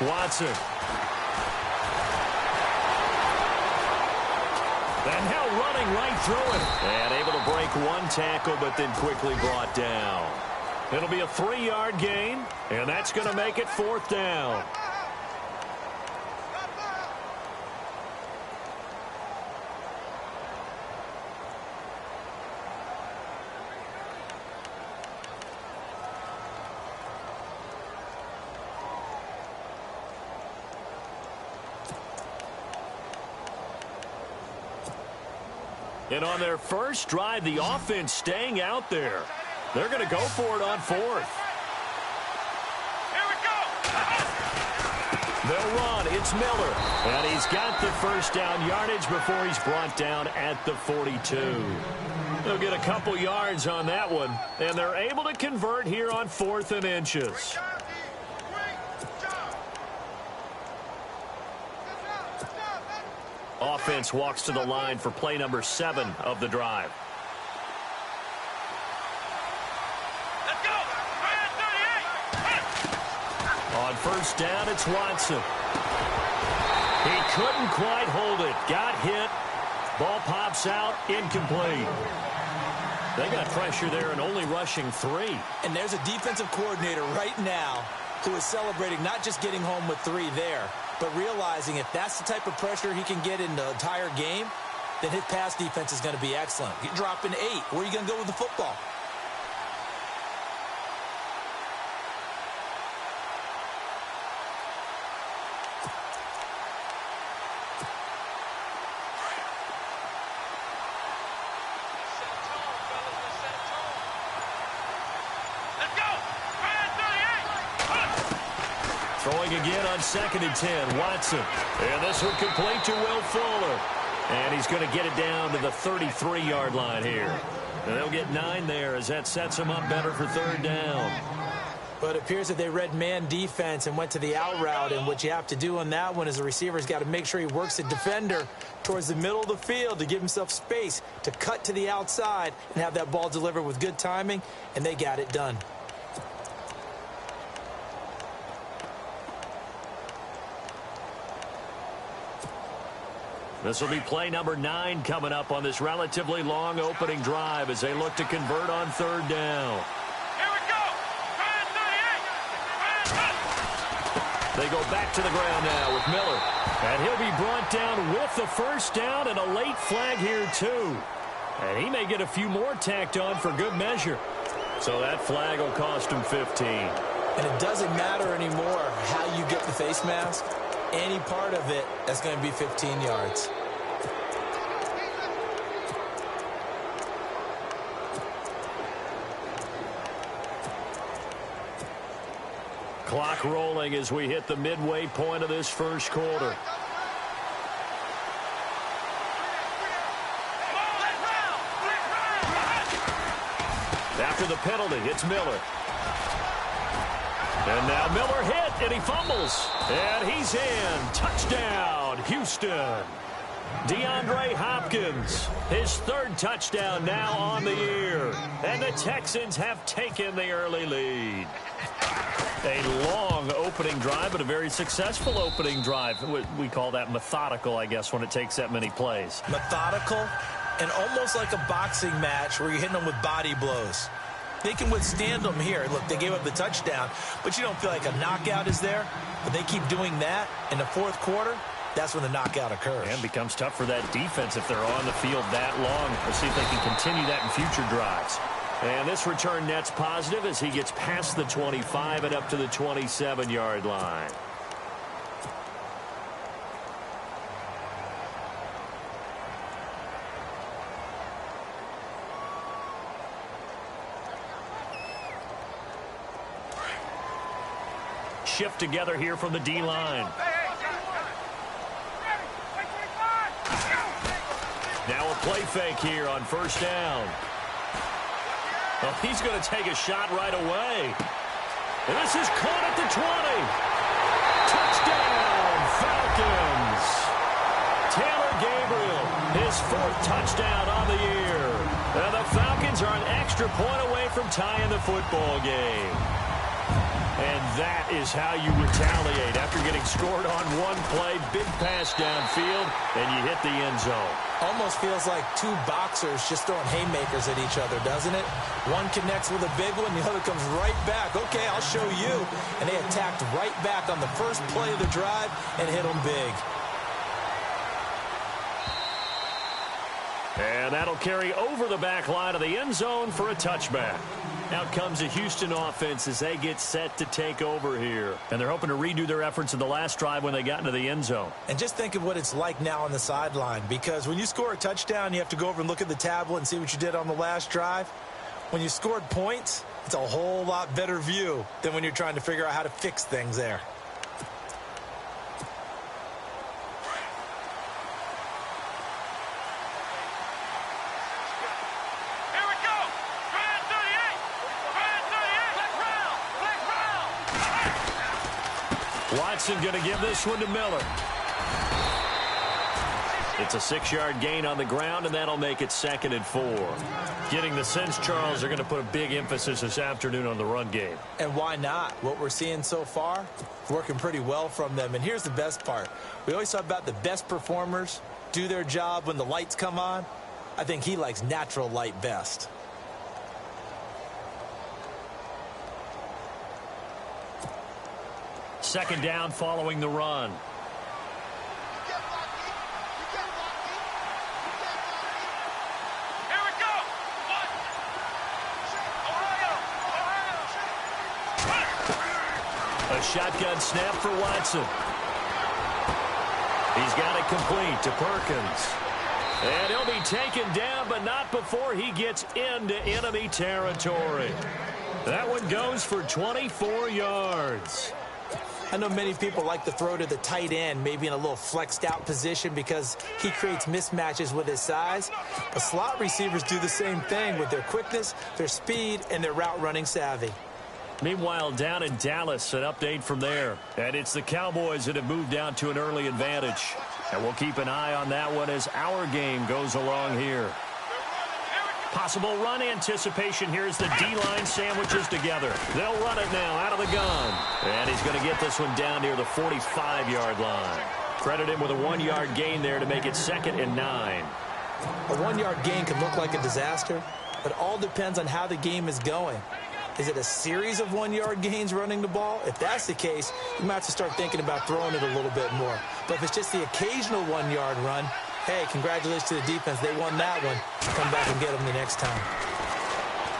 Watson. And now running right through it. And able to break one tackle, but then quickly brought down. It'll be a 3-yard gain, and that's going to make it 4th down. And on their first drive, the offense staying out there. They're going to go for it on 4th. Here we go. They'll run. It's Miller. And he's got the first down yardage before he's brought down at the 42. They'll get a couple yards on that one. And they're able to convert here on 4th and inches. Offense walks to the line for play number 7 of the drive. Let's go. On first down, it's Watson. He couldn't quite hold it. Got hit. Ball pops out. Incomplete. They got pressure there and only rushing 3. And there's a defensive coordinator right now who is celebrating not just getting home with 3 there, but realizing if that's the type of pressure he can get in the entire game, then his pass defense is going to be excellent. You're dropping 8. Where are you going to go with the football? Throwing again on 2nd and 10. Watson. And this one complete to Will Fuller. And he's going to get it down to the 33-yard line here. And they'll get 9 there as that sets them up better for 3rd down. But it appears that they read man defense and went to the out route. And what you have to do on that one is the receiver's got to make sure he works the defender towards the middle of the field to give himself space to cut to the outside and have that ball delivered with good timing. And they got it done. This will be play number 9 coming up on this relatively long opening drive as they look to convert on 3rd down. Here we go. They go back to the ground now with Miller. And he'll be brought down with the first down and a late flag here too. And he may get a few more tacked on for good measure. So that flag will cost him 15. And it doesn't matter anymore how you get the face mask. Any part of it, that's going to be 15 yards. Clock rolling as we hit the midway point of this first quarter. After the penalty, it's Miller. And now Miller hit, and he fumbles. And he's in. Touchdown, Houston. DeAndre Hopkins, his 3rd touchdown now on the year. And the Texans have taken the early lead. A long opening drive, but a very successful opening drive. We call that methodical, I guess, when it takes that many plays. Methodical and almost like a boxing match where you're hitting them with body blows. They can withstand them here. Look, they gave up the touchdown, but you don't feel like a knockout is there. But they keep doing that in the 4th quarter. That's when the knockout occurs. And becomes tough for that defense if they're on the field that long. We'll see if they can continue that in future drives. And this return net's positive as he gets past the 25 and up to the 27-yard line. Shift together here from the D-line. Now a play fake here on first down. Well, he's going to take a shot right away. And this is caught at the 20. Touchdown, Falcons. Taylor Gabriel, his 4th touchdown on the year. And the Falcons are an extra point away from tying the football game. And that is how you retaliate. After getting scored on one play, big pass downfield, and you hit the end zone. Almost feels like two boxers just throwing haymakers at each other, doesn't it? One connects with a big one, the other comes right back. Okay, I'll show you. And they attacked right back on the first play of the drive and hit them big. And that'll carry over the back line of the end zone for a touchback. Out comes the Houston offense as they get set to take over here. And they're hoping to redo their efforts in the last drive when they got into the end zone. And just think of what it's like now on the sideline, because when you score a touchdown, you have to go over and look at the tablet and see what you did on the last drive. When you scored points, it's a whole lot better view than when you're trying to figure out how to fix things there. Watson going to give this one to Miller. It's a 6-yard gain on the ground, and that'll make it 2nd and 4. Getting the sense, Charles, they're going to put a big emphasis this afternoon on the run game. And why not? What we're seeing so far, working pretty well from them. And here's the best part. We always talk about the best performers do their job when the lights come on. I think he likes natural light best. Second down following the run. Here we go. A shotgun snap for Watson. He's got it complete to Perkins. And he'll be taken down, but not before he gets into enemy territory. That one goes for 24 yards. I know many people like to throw to the tight end, maybe in a little flexed out position because he creates mismatches with his size. But slot receivers do the same thing with their quickness, their speed, and their route running savvy. Meanwhile, down in Dallas, an update from there. And it's the Cowboys that have moved down to an early advantage. And we'll keep an eye on that one as our game goes along here. Possible run anticipation here as the D-line sandwiches together. They'll run it now out of the gun. And he's going to get this one down near the 45-yard line. Credit him with a 1-yard gain there to make it 2nd and 9. A 1-yard gain can look like a disaster, but it all depends on how the game is going. Is it a series of 1-yard gains running the ball? If that's the case, you might have to start thinking about throwing it a little bit more. But if it's just the occasional 1-yard run, hey, congratulations to the defense. They won that one. Come back and get them the next time.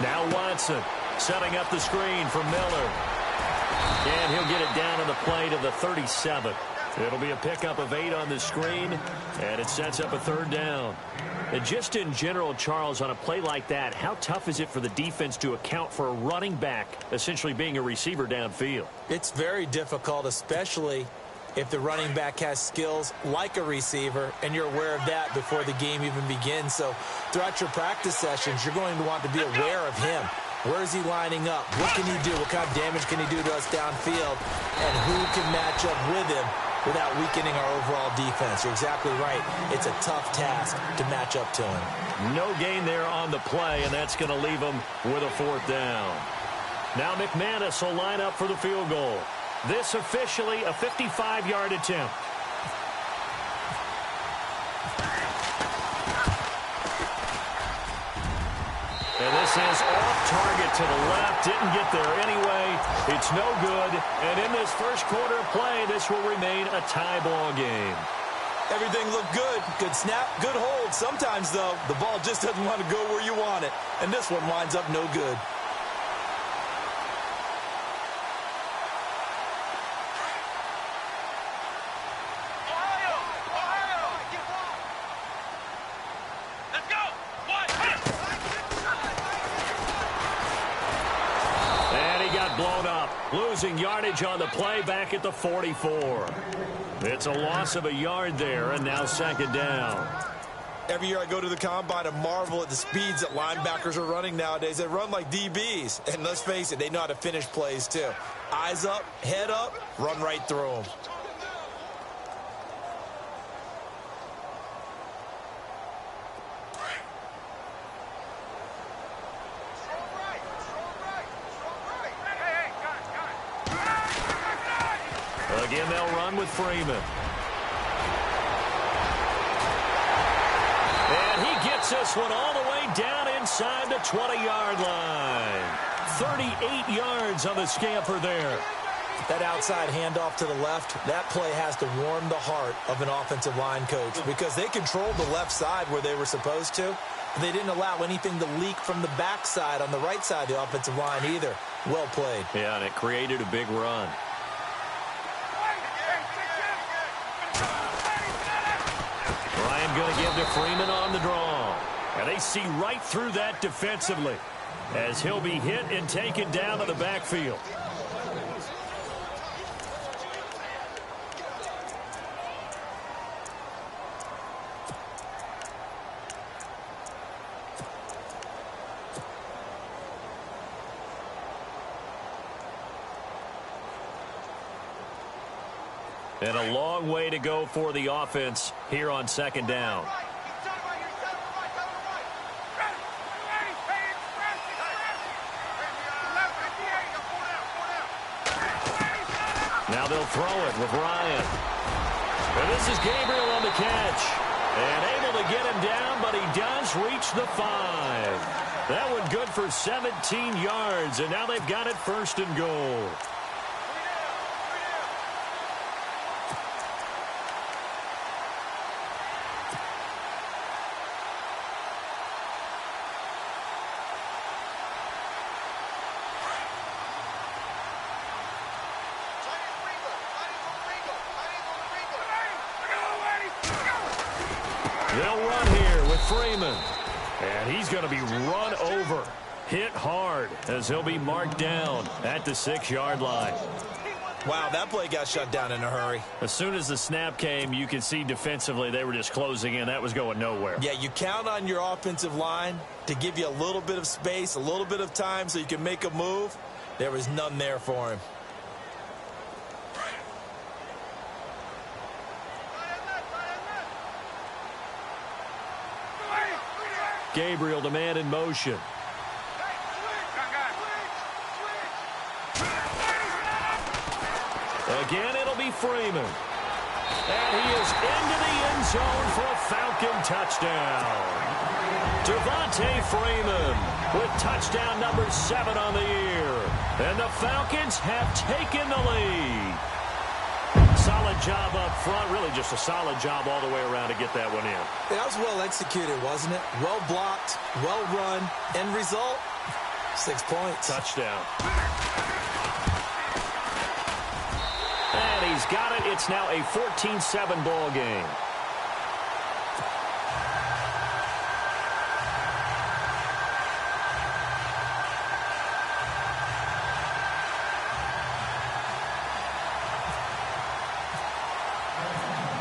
Now Watson setting up the screen for Miller. And he'll get it down on the play to the 37. It'll be a pickup of 8 on the screen, and it sets up a 3rd down. And just in general, Charles, on a play like that, how tough is it for the defense to account for a running back essentially being a receiver downfield? It's very difficult, especially if the running back has skills like a receiver, and you're aware of that before the game even begins. So throughout your practice sessions, you're going to want to be aware of him. Where is he lining up? What can he do? What kind of damage can he do to us downfield? And who can match up with him without weakening our overall defense? You're exactly right. It's a tough task to match up to him. No gain there on the play, and that's going to leave him with a 4th down. Now McManus will line up for the field goal. This officially a 55-yard attempt. And this is off target to the left. Didn't get there anyway. It's no good. And in this first quarter of play, this will remain a tie ball game. Everything looked good. Good snap, good hold. Sometimes, though, the ball just doesn't want to go where you want it. And this one winds up no good. Losing yardage on the play back at the 44. It's a loss of a yard there, and now 2nd down. Every year I go to the combine and marvel at the speeds that linebackers are running nowadays. They run like DBs. And let's face it, they know how to finish plays too. Eyes up, head up, run right through them. and they'll run with Freeman. And he gets this one all the way down inside the 20-yard line. 38 yards on the scamper there. That outside handoff to the left, that play has to warm the heart of an offensive line coach because they controlled the left side where they were supposed to. They didn't allow anything to leak from the backside on the right side of the offensive line either. Well played. Yeah, and it created a big run. Ryan going to give to Freeman on the draw. And they see right through that defensively as he'll be hit and taken down to the backfield. And a long way to go for the offense here on second down. Now they'll throw it with Ryan. And this is Gabriel on the catch. And able to get him down, but he does reach the 5. That one good for 17 yards, and now they've got it first and goal. They'll run here with Freeman. And he's going to be run over. Hit hard as he'll be marked down at the 6-yard line. Wow, that play got shut down in a hurry. As soon as the snap came, you could see defensively they were just closing in. That was going nowhere. Yeah, you count on your offensive line to give you a little bit of space, a little bit of time so you can make a move. There was none there for him. Gabriel, the man in motion. Again, it'll be Freeman. And he is into the end zone for a Falcon touchdown. Devontae Freeman with touchdown number 7 on the year. And the Falcons have taken the lead. Solid job up front. Really just a solid job all the way around to get that one in. That was well executed, wasn't it? Well blocked, well run. End result, 6 points. Touchdown. And he's got it. It's now a 14-7 ball game.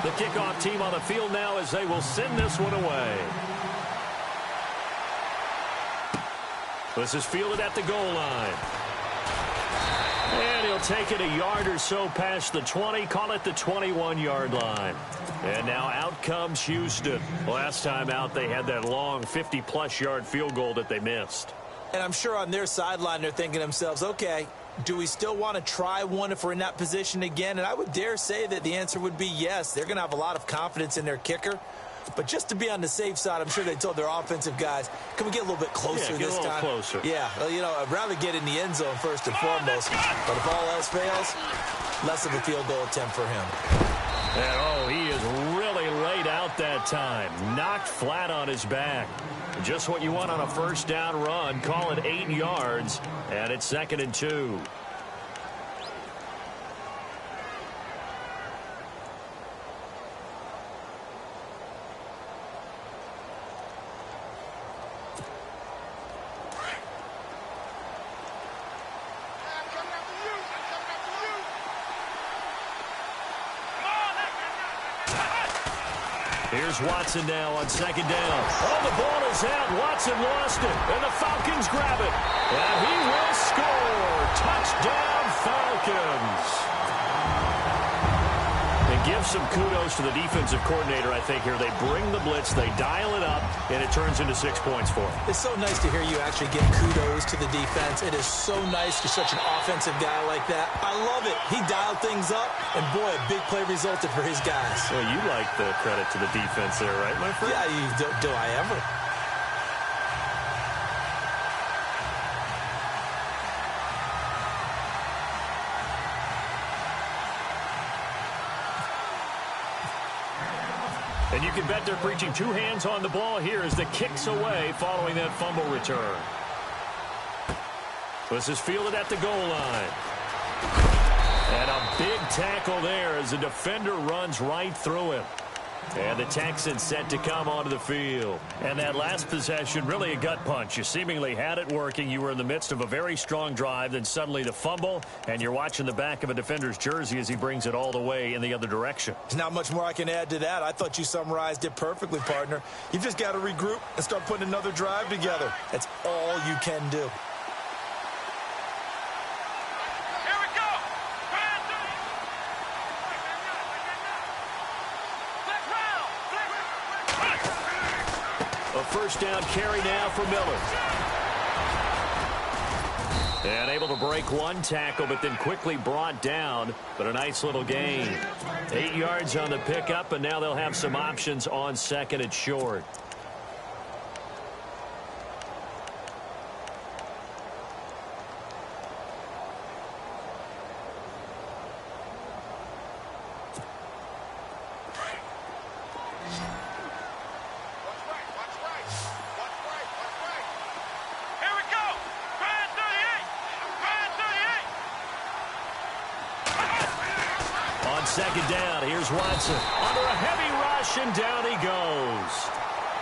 The kickoff team on the field now as they will send this one away. This is fielded at the goal line. And he'll take it a yard or so past the 20, call it the 21-yard line. And now out comes Houston. Last time out, they had that long 50-plus yard field goal that they missed. And I'm sure on their sideline they're thinking to themselves, okay, do we still want to try one if we're in that position again? And I would dare say that the answer would be yes. They're going to have a lot of confidence in their kicker. But just to be on the safe side, I'm sure they told their offensive guys, can we get a little bit closer this time? Closer. Yeah, well, you know, I'd rather get in the end zone first and foremost. But if all else fails, less of a field goal attempt for him. And, oh, he is really laid out that time. Knocked flat on his back. Just what you want on a first down run. Call it 8 yards, and it's 2nd and 2. Here's Watson now on 2nd down. Oh, the ball is out. Watson lost it, and the Falcons grab it. And he will score. Touchdown, Falcons. And give some kudos to the defensive coordinator, I think, here. They bring the blitz, they dial it up, and it turns into 6 points for them. It's so nice to hear you actually give kudos to the defense. It is so nice to such an offensive guy like that. I love it. He dialed things up, and boy, a big play resulted for his guys. Well, you like the credit to the defense there, right, my friend? Yeah, do I ever? And you can bet they're preaching two hands on the ball here as the kick's away following that fumble return. This is fielded at the goal line. And a big tackle there as the defender runs right through him. And the Texans set to come onto the field. And that last possession, really a gut punch. You seemingly had it working. You were in the midst of a very strong drive. Then suddenly the fumble, and you're watching the back of a defender's jersey as he brings it all the way in the other direction. There's not much more I can add to that. I thought you summarized it perfectly, partner. You've just got to regroup and start putting another drive together. That's all you can do. First down carry now for Miller. And able to break one tackle, but then quickly brought down. But a nice little gain. 8 yards on the pickup, and now they'll have some options on second and short. Second down, here's Watson. Under a heavy rush, and down he goes.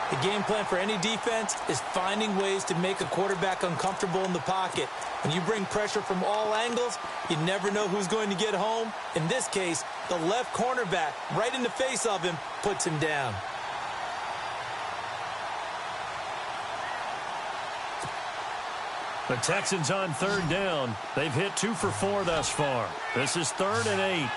The game plan for any defense is finding ways to make a quarterback uncomfortable in the pocket. When you bring pressure from all angles, you never know who's going to get home. In this case, the left cornerback, right in the face of him, puts him down. The Texans on third down. They've hit 2 for 4 thus far. This is 3rd and 8.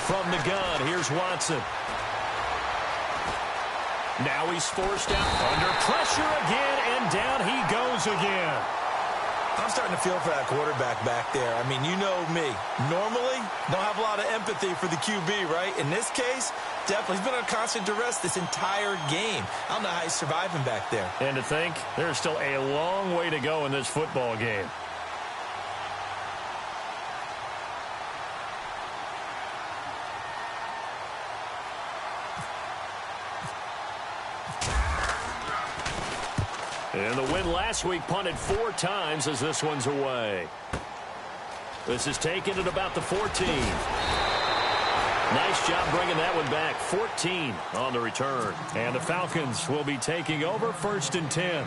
From the gun, here's Watson. Now he's forced out under pressure again, and down he goes again. I'm starting to feel for that quarterback back there. I mean, you know me. Normally, don't have a lot of empathy for the QB, right? In this case, definitely. He's been on constant duress this entire game. I don't know how he's surviving back there. And to think, there's still a long way to go in this football game. And the win last week punted 4 times as this one's away. This is taken at about the 14. Nice job bringing that one back. 14 on the return. And the Falcons will be taking over 1st and 10.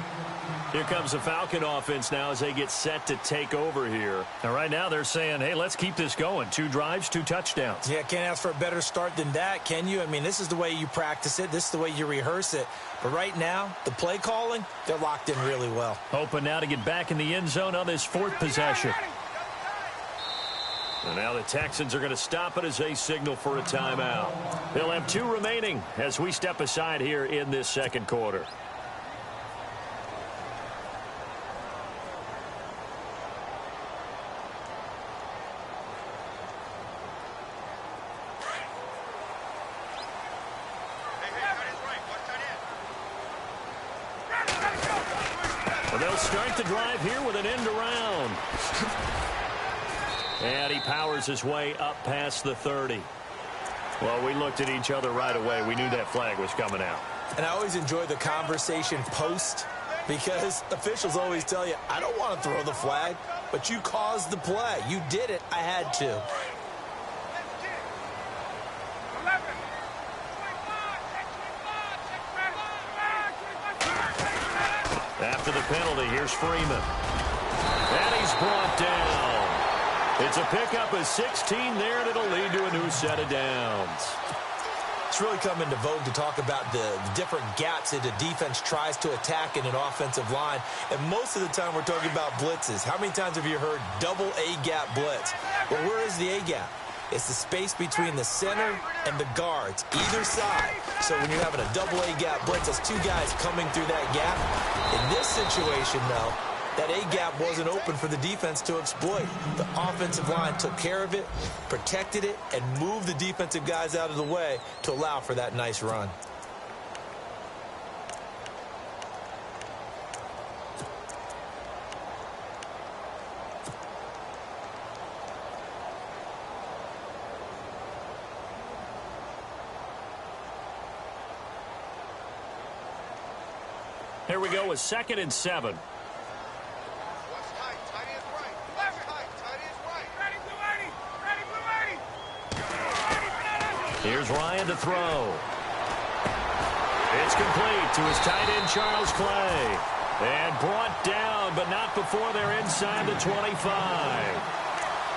Here comes the Falcon offense now as they get set to take over here. And right now they're saying, hey, let's keep this going. 2 drives, 2 touchdowns. Yeah, can't ask for a better start than that, can you? I mean, this is the way you practice it. This is the way you rehearse it. But right now, the play calling, they're locked in really well. Hoping now to get back in the end zone on this 4th possession. And now the Texans are going to stop it as they signal for a timeout. They'll have 2 remaining as we step aside here in this second quarter. Well, they'll start the drive here with an end around. And he powers his way up past the 30. Well, we looked at each other right away. We knew that flag was coming out. And I always enjoy the conversation post because officials always tell you, I don't want to throw the flag, but you caused the play. You did it. I had to. After the penalty, here's Freeman. And he's brought down. It's a pickup of 16 there, and it'll lead to a new set of downs. It's really come into vogue to talk about the different gaps that a defense tries to attack in an offensive line. And most of the time we're talking about blitzes. How many times have you heard double A-gap blitz? But where is the A-gap? It's the space between the center and the guards, either side. So when you're having a double A-gap blitz, that's two guys coming through that gap. In this situation, though, that A-gap wasn't open for the defense to exploit. The offensive line took care of it, protected it, and moved the defensive guys out of the way to allow for that nice run. Here we go with 2nd and 7. Here's Ryan to throw. It's complete to his tight end, Charles Clay. And brought down, but not before they're inside the 25.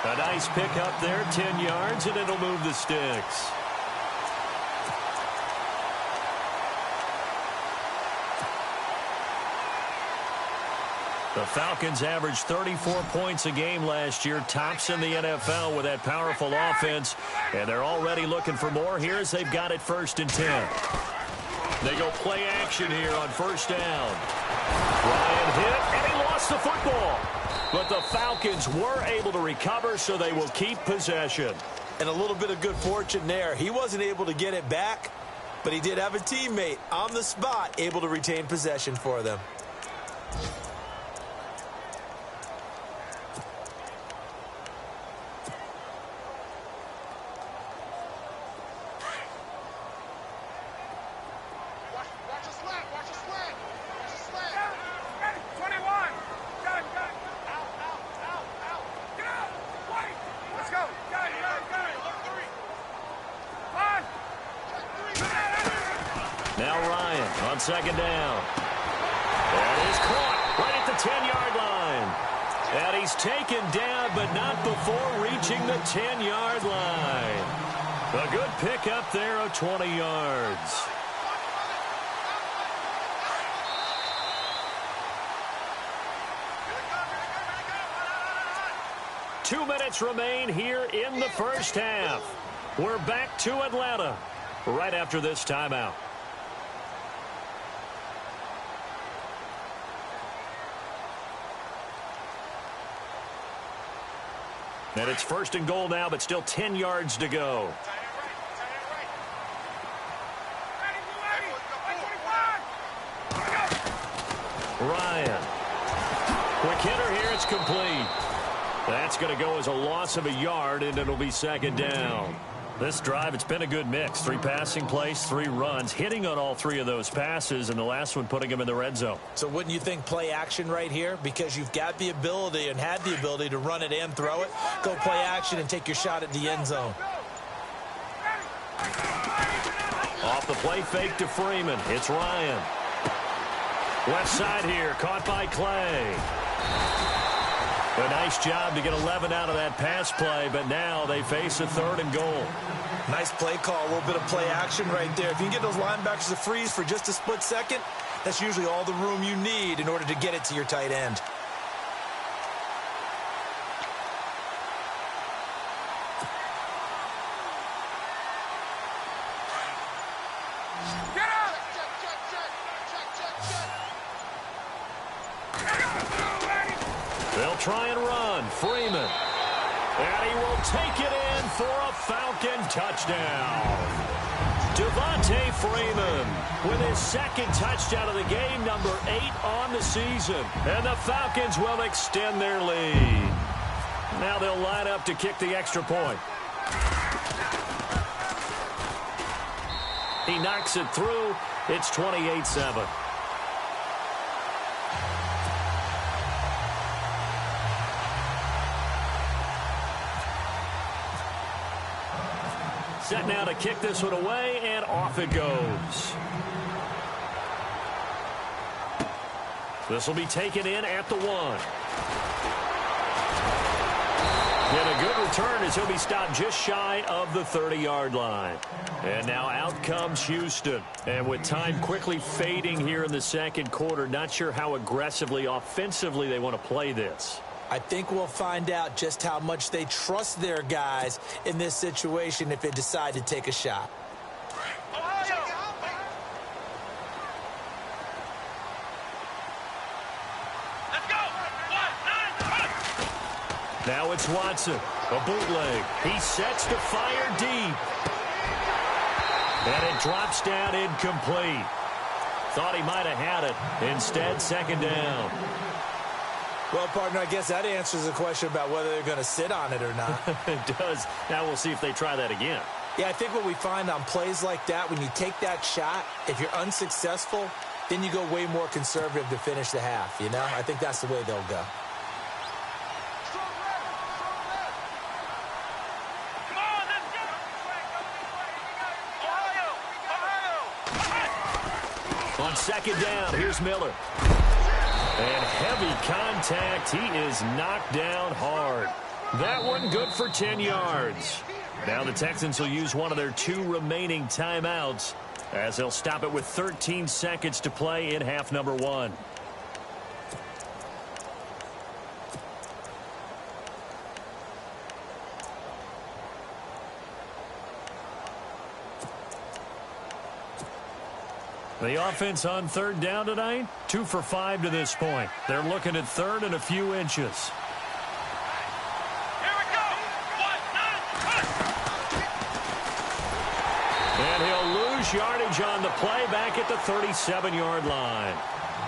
A nice pickup there, 10 yards, and it'll move the sticks. The Falcons averaged 34 points a game last year, tops in the NFL with that powerful offense, and they're already looking for more here as they've got it 1st and 10. They go play action here on 1st down. Ryan hit, and he lost the football. But the Falcons were able to recover, so they will keep possession. And a little bit of good fortune there. He wasn't able to get it back, but he did have a teammate on the spot able to retain possession for them. Now Ryan on 2nd down. That is caught right at the 10-yard line. And he's taken down, but not before reaching the 10-yard line. A good pickup there of 20 yards. Two minutes remain here in the 1st half. We're back to Atlanta right after this timeout. And it's 1st and goal now, but still 10 yards to go. Ryan. Quick hitter here, it's complete. That's going to go as a loss of a yard, and it'll be 2nd down. This drive, it's been a good mix. 3 passing plays, 3 runs, hitting on all 3 of those passes, and the last one putting him in the red zone. So wouldn't you think play action right here? Because you've got the ability and had the ability to run it and throw it. Go play action and take your shot at the end zone. Off the play fake to Freeman. It's Ryan. Left side here, caught by Clay. A nice job to get 11 out of that pass play, but now they face a 3rd and goal. Nice play call, a little bit of play action right there. If you can get those linebackers to freeze for just a split second, that's usually all the room you need in order to get it to your tight end. They'll try and run. Freeman. And he will take it in for a Falcon touchdown. Devontae Freeman with his 2nd touchdown of the game, number 8 on the season. And the Falcons will extend their lead. Now they'll line up to kick the extra point. He knocks it through. It's 28-7. Set now to kick this one away, and off it goes. This will be taken in at the 1. And a good return as he'll be stopped just shy of the 30-yard line. And now out comes Houston. And with time quickly fading here in the second quarter, not sure how aggressively, offensively they want to play this. I think we'll find out just how much they trust their guys in this situation if they decide to take a shot. Now it's Watson, a bootleg. He sets to fire deep. And it drops down incomplete. Thought he might have had it. Instead, second down. Well, partner, I guess that answers the question about whether they're going to sit on it or not. It does. Now we'll see if they try that again. Yeah, I think what we find on plays like that, when you take that shot, if you're unsuccessful, then you go way more conservative to finish the half, you know? I think that's the way they'll go. On second down, here's Miller. And heavy contact. He is knocked down hard. That one good for 10 yards. Now the Texans will use one of their 2 remaining timeouts as they'll stop it with 13 seconds to play in half number 1. The offense on third down tonight, 2 for 5 to this point. They're looking at third and a few inches. Here we go. 1, 9, And he'll lose yardage on the play back at the 37-yard line.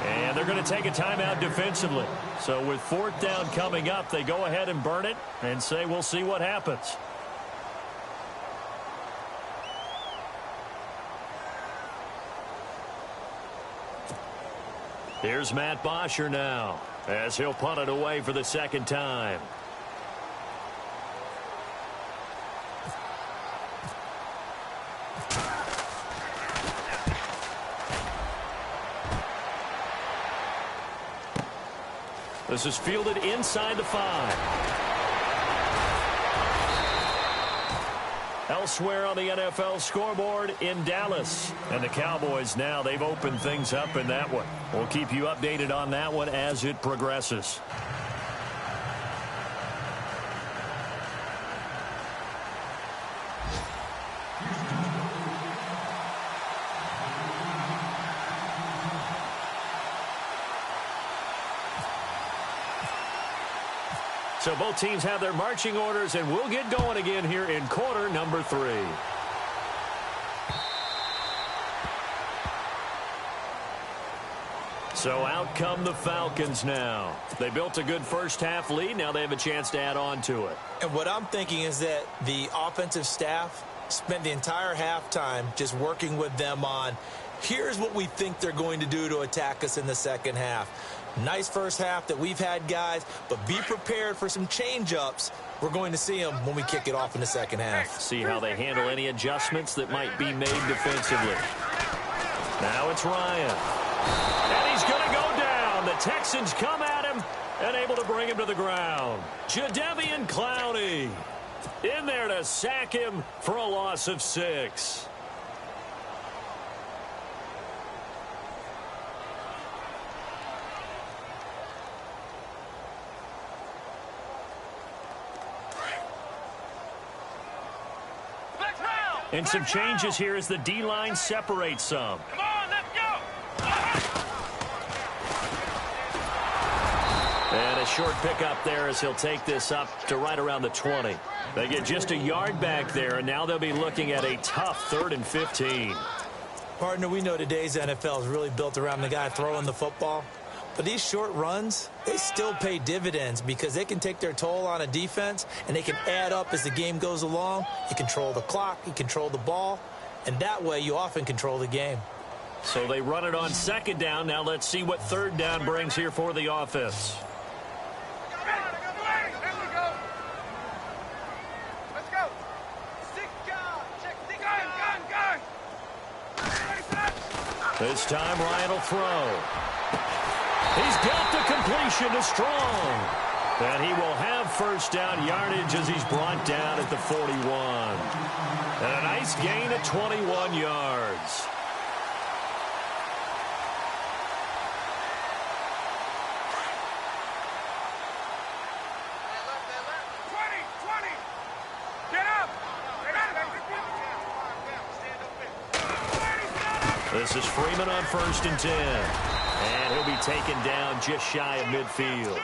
And they're going to take a timeout defensively. So with fourth down coming up, they go ahead and burn it and say we'll see what happens. Here's Matt Bosher now as he'll punt it away for the second time. This is fielded inside the 5. Elsewhere on the NFL scoreboard in Dallas. And the Cowboys now, they've opened things up in that one. We'll keep you updated on that one as it progresses. So both teams have their marching orders, and we'll get going again here in quarter number 3. So out come the Falcons now. They built a good first half lead. Now they have a chance to add on to it. And what I'm thinking is that the offensive staff spent the entire halftime just working with them on, here's what we think they're going to do to attack us in the second half. Nice first half that we've had, guys, but be prepared for some change-ups. We're going to see them when we kick it off in the second half. See how they handle any adjustments that might be made defensively. Now it's Ryan. And he's going to go down. The Texans come at him and able to bring him to the ground. Jadeveon Clowney in there to sack him for a loss of 6. And some changes here as the D-line separates some. Come on, let's go. And a short pickup there as he'll take this up to right around the 20. They get just a yard back there, and now they'll be looking at a tough 3rd and 15. Partner, we know today's NFL is really built around the guy throwing the football. But these short runs, they still pay dividends because they can take their toll on a defense and they can add up as the game goes along. You control the clock, you control the ball, and that way you often control the game. So they run it on second down. Now let's see what third down brings here for the offense. This time Ryan will throw. He's got the completion to Strong. And he will have first down yardage as he's brought down at the 41. And a nice gain of 21 yards. This is Freeman on 1st and 10. And he'll be taken down just shy of midfield.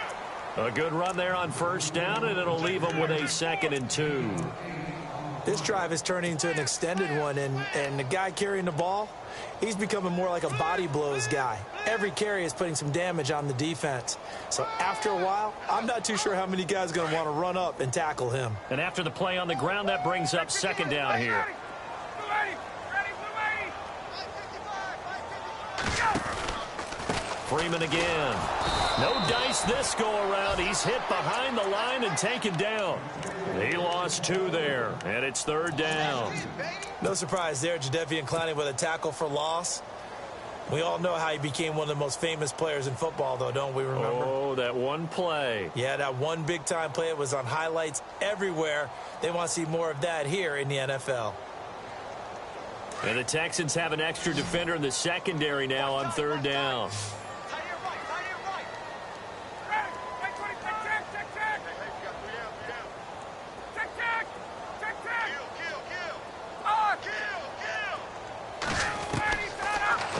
A good run there on 1st down, and it'll leave him with a 2nd and 2. This drive is turning into an extended one, and the guy carrying the ball, he's becoming more like a body blows guy. Every carry is putting some damage on the defense. So after a while, I'm not too sure how many guys are going to want to run up and tackle him. And after the play on the ground, that brings up 2nd down here. Freeman again. No dice this go-around. He's hit behind the line and taken down. He lost 2 there, and it's 3rd down. No surprise there, Jadeveon Clowney with a tackle for loss. We all know how he became one of the most famous players in football, though, don't we remember? Oh, that one play. Yeah, that one big-time play. It was on highlights everywhere. They want to see more of that here in the NFL. And the Texans have an extra defender in the secondary now on 3rd down.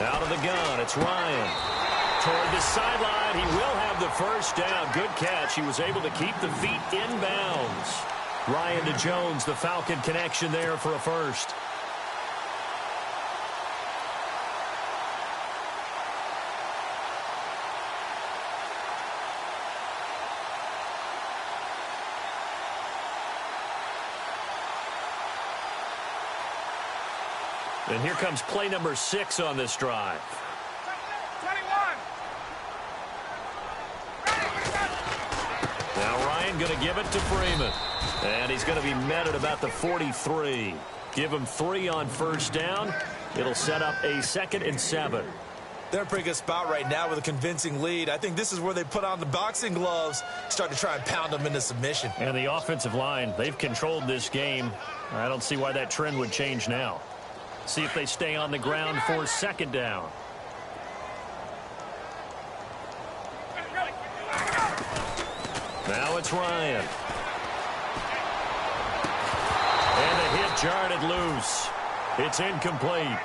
Out of the gun, it's Ryan. Toward the sideline, he will have the first down. Good catch. He was able to keep the feet inbounds. Ryan to Jones, the Falcon connection there for a first. And here comes play number 6 on this drive. 21. Now Ryan going to give it to Freeman. And he's going to be met at about the 43. Give him 3 on 1st down. It'll set up a 2nd and 7. They're in a pretty good spot right now with a convincing lead. I think this is where they put on the boxing gloves, start to try and pound them into submission. And the offensive line, they've controlled this game. I don't see why that trend would change now. See if they stay on the ground for 2nd down. Now it's Ryan. And the hit jarred it loose. It's incomplete.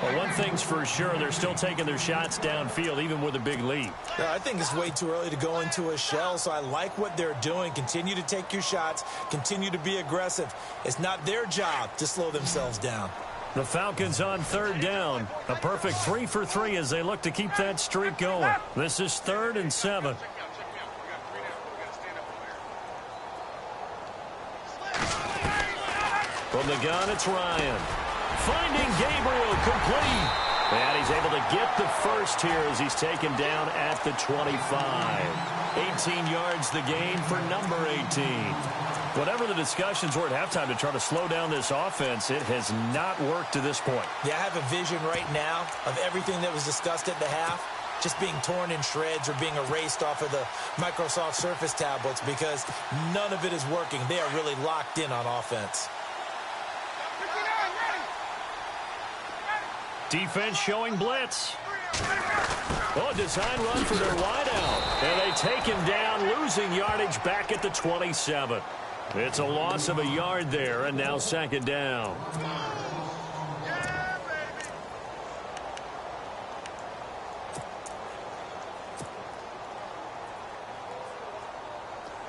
Well, one thing's for sure, they're still taking their shots downfield, even with a big lead. Yeah, I think it's way too early to go into a shell, so I like what they're doing. Continue to take your shots. Continue to be aggressive. It's not their job to slow themselves down. The Falcons on 3rd down. A perfect 3 for 3 as they look to keep that streak going. This is 3rd and 7. From the gun, it's Ryan. Finding Gabriel, complete. And he's able to get the first here as he's taken down at the 25. 18 yards the gain for number 18. Whatever the discussions were at halftime to try to slow down this offense, it has not worked to this point. Yeah, I have a vision right now of everything that was discussed at the half just being torn in shreds or being erased off of the Microsoft Surface tablets because none of it is working. They are really locked in on offense. Defense showing blitz. Oh, design run for their wideout. And they take him down, losing yardage back at the 27. It's a loss of a yard there, and now 2nd down.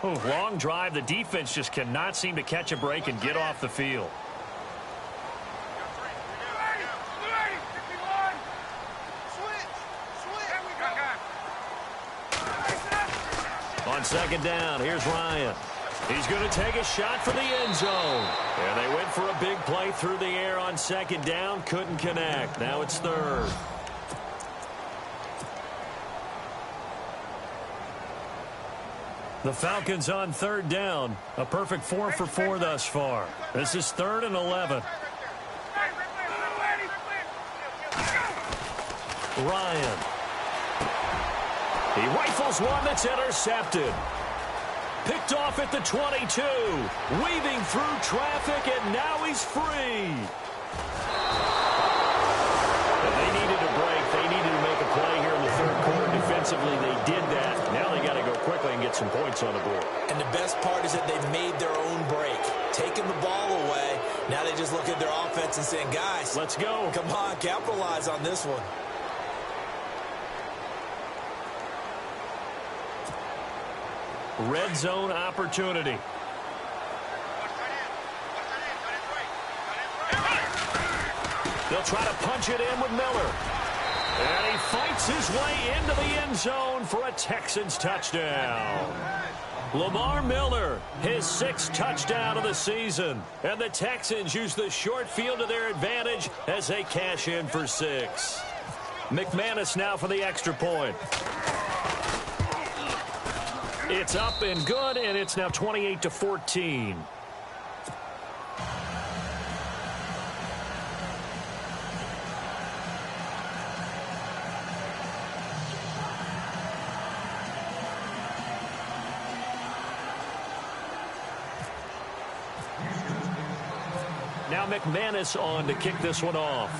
Oh, long drive. The defense just cannot seem to catch a break and get off the field. On 2nd down, here's Ryan. He's going to take a shot for the end zone. And they went for a big play through the air on 2nd down. Couldn't connect. Now it's 3rd. The Falcons on 3rd down. A perfect 4 for 4 thus far. This is 3rd and 11. Ryan. He rifles one that's intercepted. Picked off at the 22. Weaving through traffic, and now he's free. And they needed a break. They needed to make a play here in the third quarter. Defensively, they did that. Now they got to go quickly and get some points on the board. And the best part is that they made their own break. Taking the ball away. Now they just look at their offense and saying, guys, let's go. Come on, capitalize on this one. Red zone opportunity. They'll try to punch it in with Miller. And he fights his way into the end zone for a Texans touchdown. Lamar Miller, his 6th touchdown of the season. And the Texans use the short field to their advantage as they cash in for 6. McManus now for the extra point. It's up and good, and it's now 28-14. Now McManus on to kick this one off.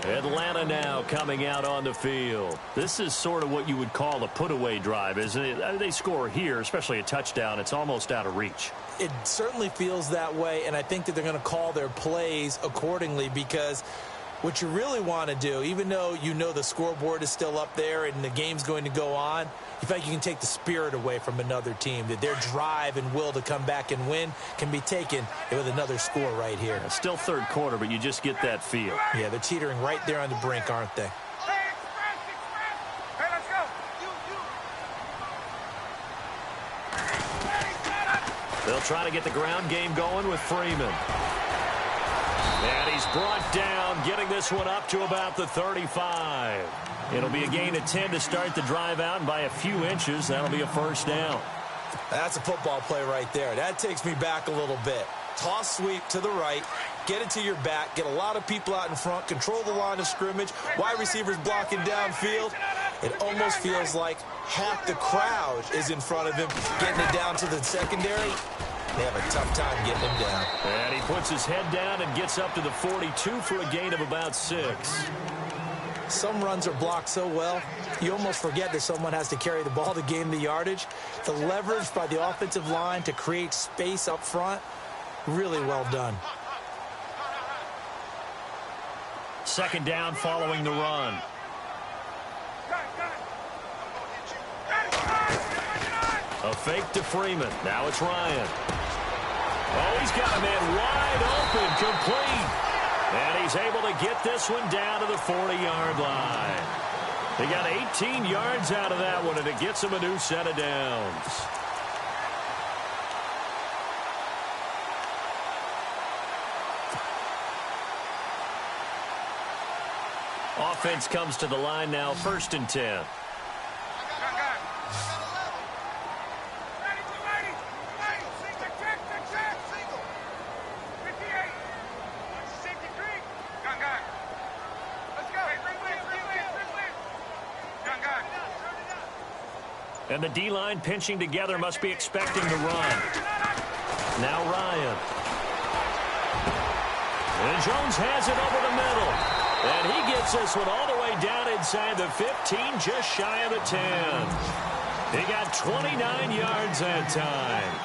Atlanta now coming out on the field. This is sort of what you would call a put-away drive, isn't it? They score here, especially a touchdown. It's almost out of reach. It certainly feels that way, and I think that they're going to call their plays accordingly, because what you really want to do, even though you know the scoreboard is still up there and the game's going to go on, you feel like you can take the spirit away from another team, that their drive and will to come back and win can be taken with another score right here. Yeah, still third quarter, but you just get that feel. Yeah, they're teetering right there on the brink, aren't they? Hey, let's go. They'll try to get the ground game going with Freeman. And he's brought down, getting this one up to about the 35. It'll be a gain of 10 to start the drive out, and by a few inches, that'll be a first down. That's a football play right there. That takes me back a little bit. Toss sweep to the right, get it to your back, get a lot of people out in front, control the line of scrimmage, wide receivers blocking downfield. It almost feels like half the crowd is in front of him, getting it down to the secondary. They have a tough time getting him down. And he puts his head down and gets up to the 42 for a gain of about 6. Some runs are blocked so well, you almost forget that someone has to carry the ball to gain the yardage. The leverage by the offensive line to create space up front, really well done. Second down following the run. A fake to Freeman. Now it's Ryan. Oh, he's got a man wide open, complete. And he's able to get this one down to the 40-yard line. He got 18 yards out of that one, and it gets him a new set of downs. Offense comes to the line now, 1st and 10. And the D-line pinching together, must be expecting to run. Now Ryan. And Jones has it over the middle. And he gets this one all the way down inside the 15, just shy of the 10. He got 29 yards that time.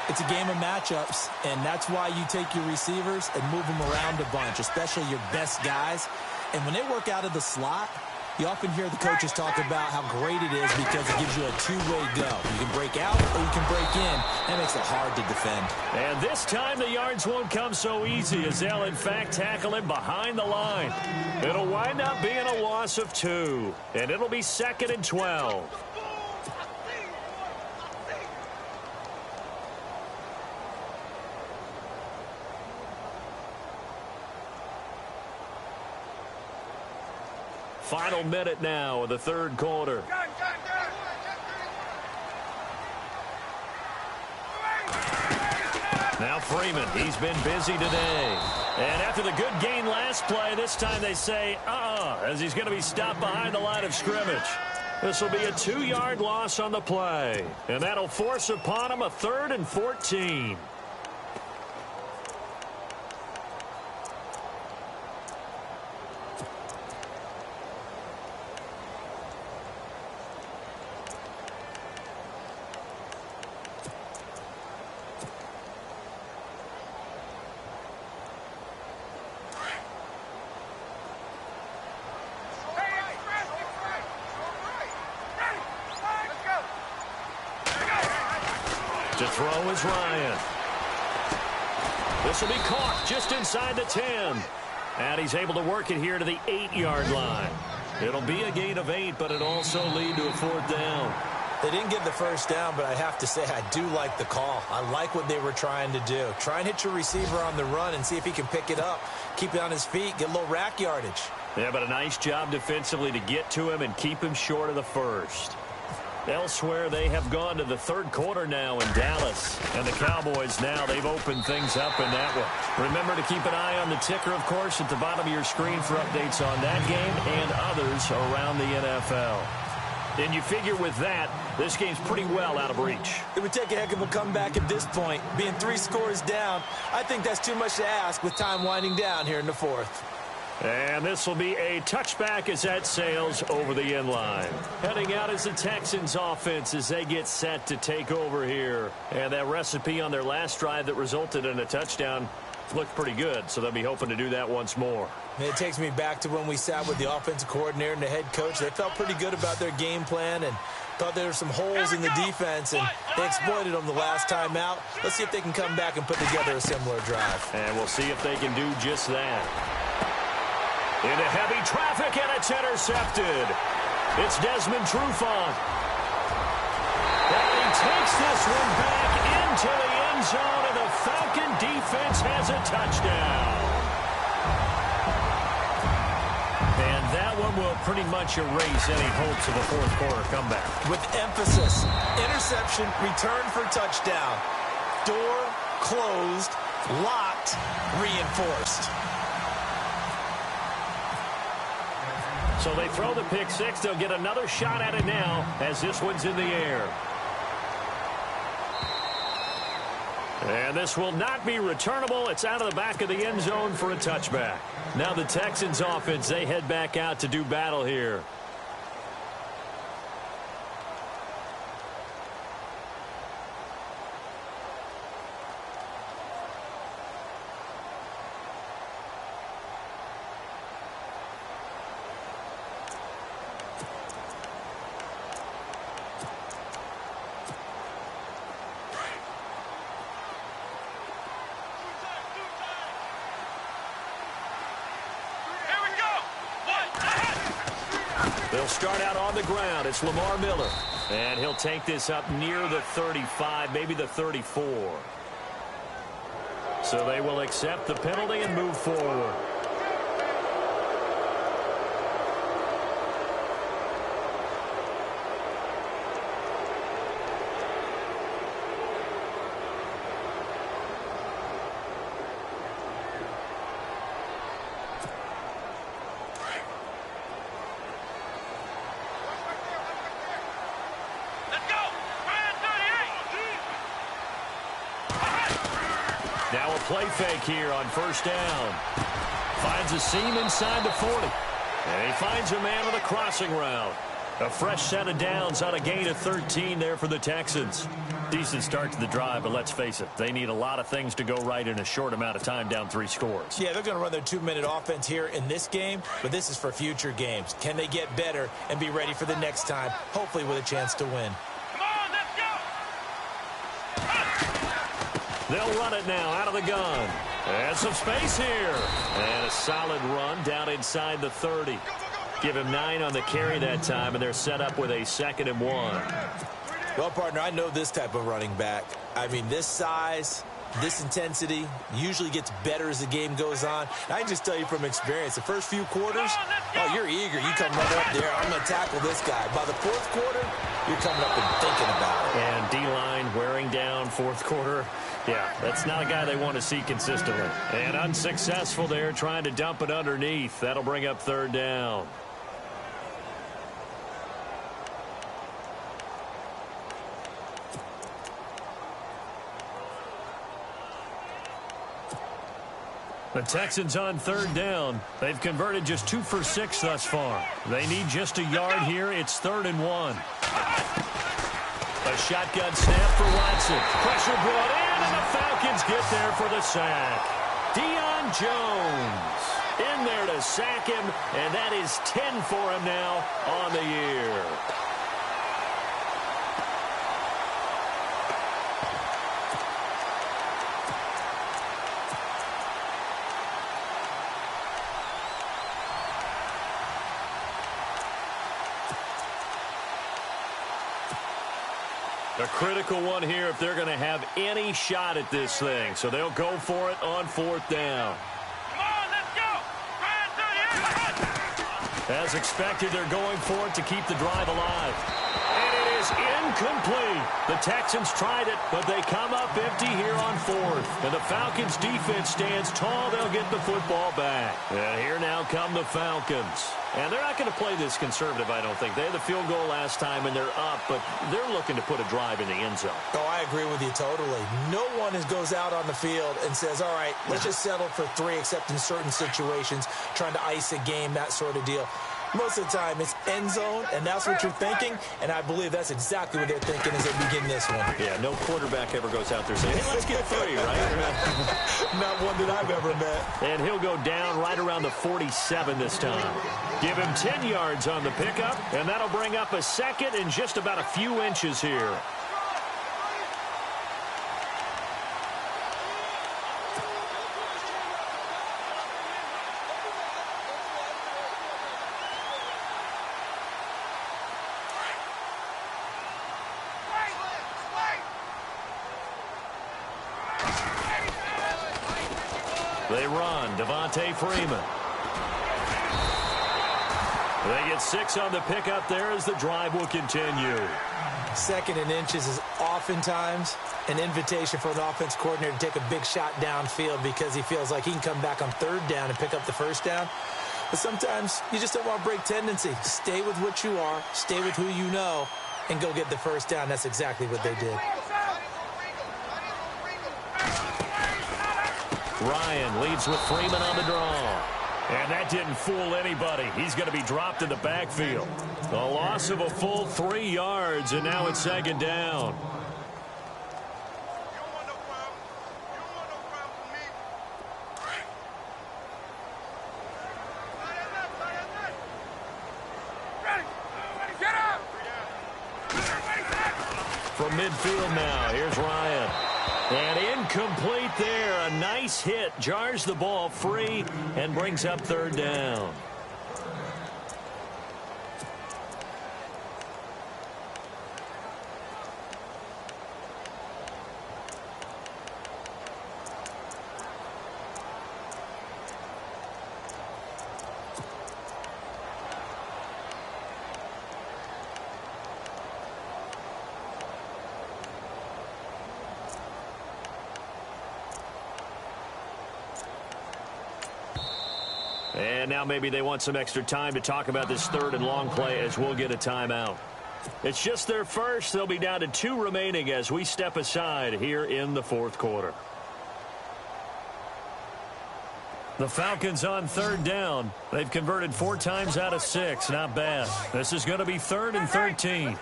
It's a game of matchups, and that's why you take your receivers and move them around a bunch, especially your best guys. And when they work out of the slot, you often hear the coaches talk about how great it is because it gives you a two-way go. You can break out or you can break in. That makes it hard to defend. And this time the yards won't come so easy as they'll, in fact, tackle him behind the line. It'll wind up being a loss of 2, and it'll be 2nd and 12. Final minute now of the third quarter. Now Freeman, he's been busy today. And after the good gain last play, this time they say, as he's going to be stopped behind the line of scrimmage. This will be a 2-yard loss on the play. And that'll force upon him a 3rd and 14. To throw is Ryan. This will be caught just inside the 10. And he's able to work it here to the 8-yard line. It'll be a gain of 8, but it'll also lead to a 4th down. They didn't get the first down, but I have to say I do like the call. I like what they were trying to do. Try and hit your receiver on the run and see if he can pick it up. Keep it on his feet, get a little rack yardage. Yeah, but a nice job defensively to get to him and keep him short of the first. Elsewhere, they have gone to the 3rd quarter now in Dallas. And the Cowboys now, they've opened things up in that one. Remember to keep an eye on the ticker, of course, at the bottom of your screen for updates on that game and others around the NFL. And you figure with that, this game's pretty well out of reach. It would take a heck of a comeback at this point. Being 3 scores down, I think that's too much to ask with time winding down here in the 4th. And this will be a touchback as that sails over the end line. Heading out is the Texans offense as they get set to take over here. And that recipe on their last drive that resulted in a touchdown looked pretty good, so they'll be hoping to do that once more. It takes me back to when we sat with the offensive coordinator and the head coach. They felt pretty good about their game plan and thought there were some holes in the defense, and they exploited them the last time out. Let's see if they can come back and put together a similar drive. And we'll see if they can do just that. Into heavy traffic, and it's intercepted. It's Desmond Trufant. And he takes this one back into the end zone, and the Falcon defense has a touchdown. And that one will pretty much erase any hopes of a 4th quarter comeback. With emphasis, interception, return for touchdown. Door closed, locked, reinforced. So they throw the pick 6. They'll get another shot at it now as this one's in the air. And this will not be returnable. It's out of the back of the end zone for a touchback. Now the Texans offense, they head back out to do battle here. They'll start out on the ground. It's Lamar Miller. And he'll take this up near the 35, maybe the 34. So they will accept the penalty and move forward. Now a play fake here on 1st down. Finds a seam inside the 40. And he finds a man with a crossing route. A fresh set of downs on a gain of 13 there for the Texans. Decent start to the drive, but let's face it, they need a lot of things to go right in a short amount of time, down 3 scores. Yeah, they're going to run their 2-minute offense here in this game, but this is for future games. Can they get better and be ready for the next time, hopefully with a chance to win? They'll run it now out of the gun. And some space here. And a solid run down inside the 30. Give him 9 on the carry that time, and they're set up with a 2nd and 1. Well, partner, I know this type of running back. I mean, this size, this intensity usually gets better as the game goes on. And I can just tell you from experience, the first few quarters, oh, you're eager. You come right up there. I'm going to tackle this guy. By the 4th quarter, you're coming up and thinking about it. And D-line wearing down fourth quarter. Yeah, that's not a guy they want to see consistently. And unsuccessful there trying to dump it underneath. That'll bring up third down. The Texans on third down. They've converted just 2 for 6 thus far. They need just a yard here. It's 3rd and 1. A shotgun snap for Watson. Pressure brought in, and the Falcons get there for the sack. Deion Jones in there to sack him, and that is 10 for him now on the year. A critical one here if they're going to have any shot at this thing. So they'll go for it on 4th down. Come on, let's go. As expected, they're going for it to keep the drive alive. And it is incomplete. The Texans tried it, but they come up empty here on 4th. And the Falcons' defense stands tall. They'll get the football back. And here now come the Falcons. And they're not going to play this conservative, I don't think. They had the field goal last time, and they're up, but they're looking to put a drive in the end zone. Oh, I agree with you totally. No one goes out on the field and says, all right, let's just settle for 3, except in certain situations, trying to ice a game, that sort of deal. Most of the time, it's end zone, and that's what you're thinking, and I believe that's exactly what they're thinking as they begin this one. Yeah, no quarterback ever goes out there saying, hey, let's get 3, right? Not one that I've ever met. And he'll go down right around the 47 this time. Give him 10 yards on the pickup, and that'll bring up a second in just about a few inches here. They run. Devontae Freeman. They get 6 on the pickup there as the drive will continue. 2nd and inches is oftentimes an invitation for an offense coordinator to take a big shot downfield because he feels like he can come back on 3rd down and pick up the 1st down. But sometimes you just don't want to break tendency. Stay with what you are, stay with who you know, and go get the 1st down. That's exactly what they did. Ryan leads with Freeman on the draw. And that didn't fool anybody. He's going to be dropped in the backfield. A loss of a full 3 yards, and now it's 2nd down. From midfield now, here's Ryan. And incomplete there. A nice hit. Jars the ball free and brings up 3rd down. And now maybe they want some extra time to talk about this 3rd and long play as we'll get a timeout. It's just their first. They'll be down to 2 remaining as we step aside here in the 4th quarter. The Falcons on 3rd down. They've converted 4 times out of 6. Not bad. This is going to be 3rd and 13.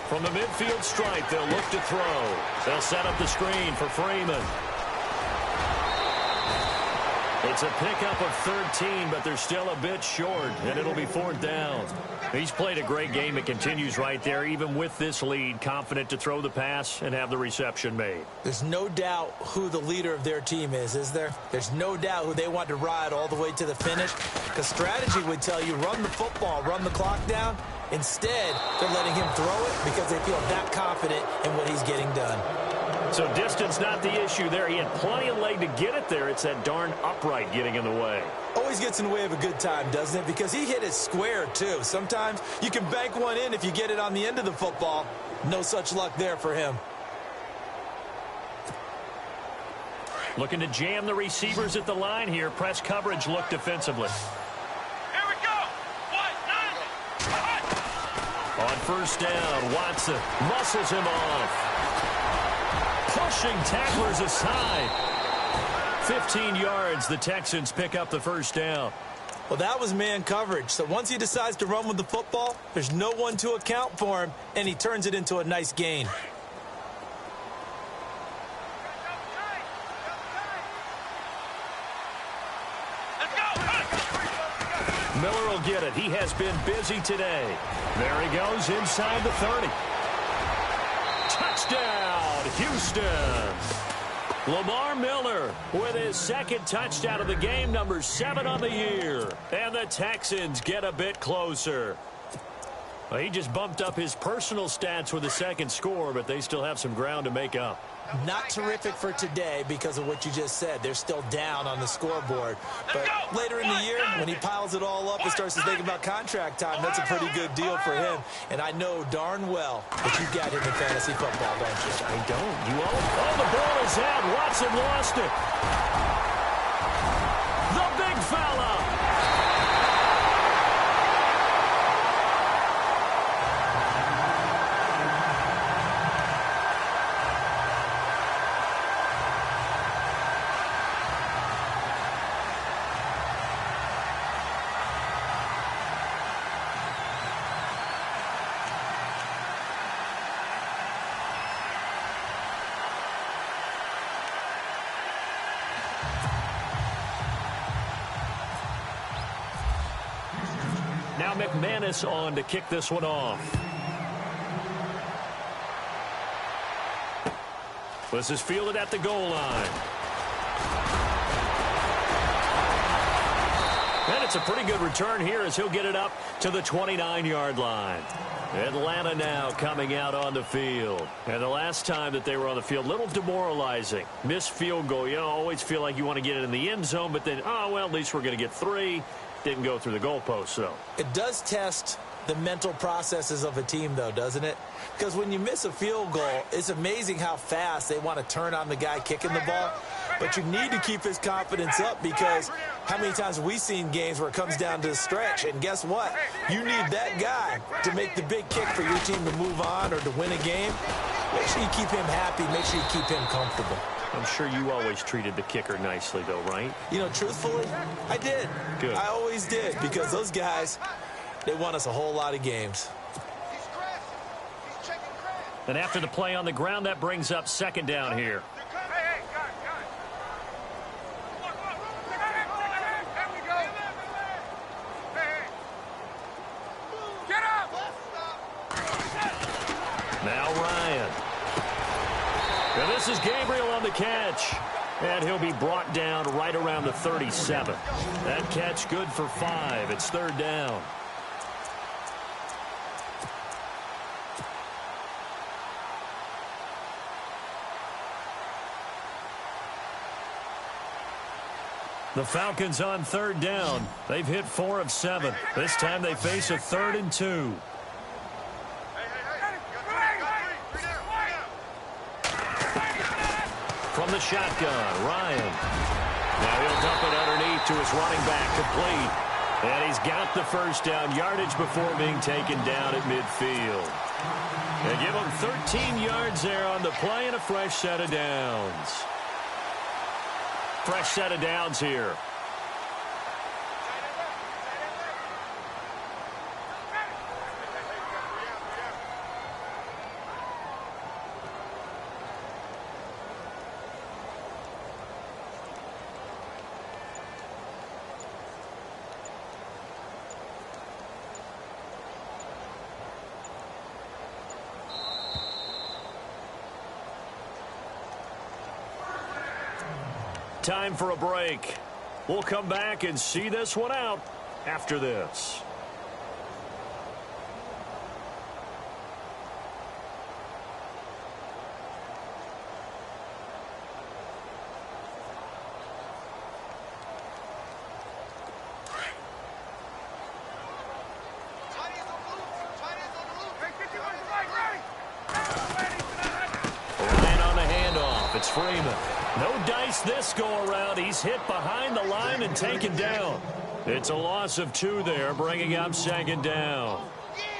From the midfield stripe, they'll look to throw. They'll set up the screen for Freeman. It's a pickup of 13, but they're still a bit short, and it'll be 4th down. He's played a great game. It continues right there, even with this lead, confident to throw the pass and have the reception made. There's no doubt who the leader of their team is there? There's no doubt who they want to ride all the way to the finish, because strategy would tell you run the football, run the clock down. Instead, they're letting him throw it because they feel that confident in what he's getting done. So distance not the issue there. He had plenty of leg to get it there. It's that darn upright getting in the way. always gets in the way of a good time, doesn't it? Because he hit it square, too. Sometimes you can bank one in if you get it on the end of the football. No such luck there for him. Looking to jam the receivers at the line here. Press coverage look defensively. Here we go. On first down, Watson muscles him off. Pushing tacklers aside. 15 yards, the Texans pick up the first down. Well, that was man coverage. So once he decides to run with the football, there's no one to account for him, and he turns it into a nice gain. Miller will get it. He has been busy today. There he goes inside the 30. Touchdown, Houston. Lamar Miller with his second touchdown of the game, number 7 on the year. And the Texans get a bit closer. Well, he just bumped up his personal stats with a second score, but they still have some ground to make up. Not terrific for today because of what you just said. They're still down on the scoreboard. But later in the year, when he piles it all up and starts to think about contract time, that's a pretty good deal for him. And I know darn well that you got him in fantasy football, don't you? I don't. You all? Oh, the ball is out. Watson lost it. The big fella. Now McManus on to kick this one off. This is fielded at the goal line. And it's a pretty good return here as he'll get it up to the 29-yard line. Atlanta now coming out on the field. And the last time that they were on the field, little demoralizing. Missed field goal. You always feel like you want to get it in the end zone, but then, oh, well, at least we're going to get 3. Didn't go through the goalpost, so. It does test the mental processes of a team, though, doesn't it? Because when you miss a field goal, it's amazing how fast they want to turn on the guy kicking the ball. But you need to keep his confidence up because how many times have we seen games where it comes down to the stretch? And guess what? You need that guy to make the big kick for your team to move on or to win a game. Make sure you keep him happy. Make sure you keep him comfortable. I'm sure you always treated the kicker nicely, though, right? You know, truthfully, I did. Good. I always did because those guys, they won us a whole lot of games. And after the play on the ground, that brings up second down here. Now Ryan. And this is Gabriel on the catch. And he'll be brought down right around the 37. That catch good for 5. It's third down. The Falcons on third down. They've hit 4 of 7. This time they face a 3rd and 2. From the shotgun, Ryan. Now he'll dump it underneath to his running back, complete. And he's got the first down yardage before being taken down at midfield. They give him 13 yards there on the play and a fresh set of downs. Fresh set of downs here. Time for a break. We'll come back and see this one out after this. It's Freeman. No dice this go-around. He's hit behind the line and taken down. It's a loss of 2 there, bringing up 2nd down.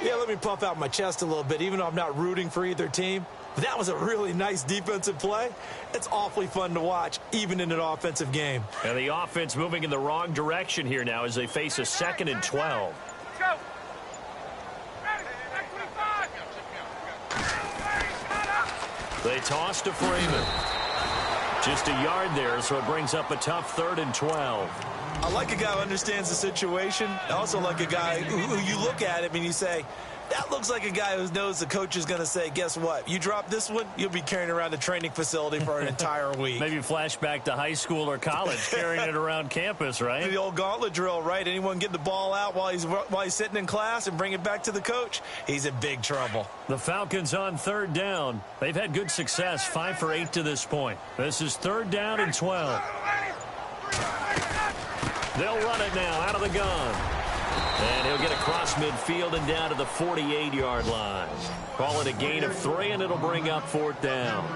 Yeah, let me puff out my chest a little bit, even though I'm not rooting for either team. But that was a really nice defensive play. It's awfully fun to watch, even in an offensive game. And the offense moving in the wrong direction here now as they face a 2nd and 12. Go. They toss to Freeman. Just a yard there, so it brings up a tough 3rd and 12. I like a guy who understands the situation. I also like a guy who you look at him and you say, that looks like a guy who knows the coach is going to say, guess what? You drop this one, you'll be carrying around the training facility for an entire week. Maybe flashback to high school or college, carrying it around campus, right? The old gauntlet drill, right? Anyone get the ball out while he's sitting in class and bring it back to the coach, he's in big trouble. The Falcons on 3rd down. They've had good success, 5 for 8 to this point. This is 3rd down and 12. They'll run it now out of the gun. And he'll get across midfield and down to the 48-yard line. Call it a gain of 3, and it'll bring up 4th down.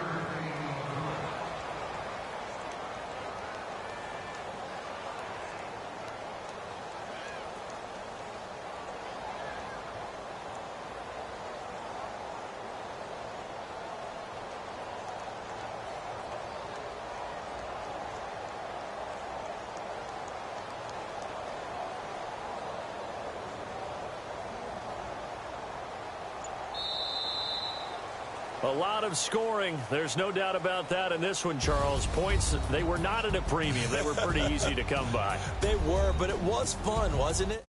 A lot of scoring. There's no doubt about that in this one, Charles. Points, they were not at a premium. They were pretty easy to come by. They were, but it was fun, wasn't it?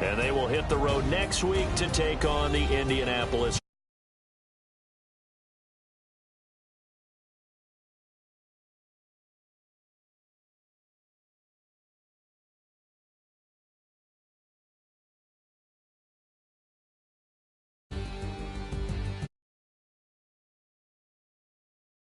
And they will hit the road next week to take on the Indianapolis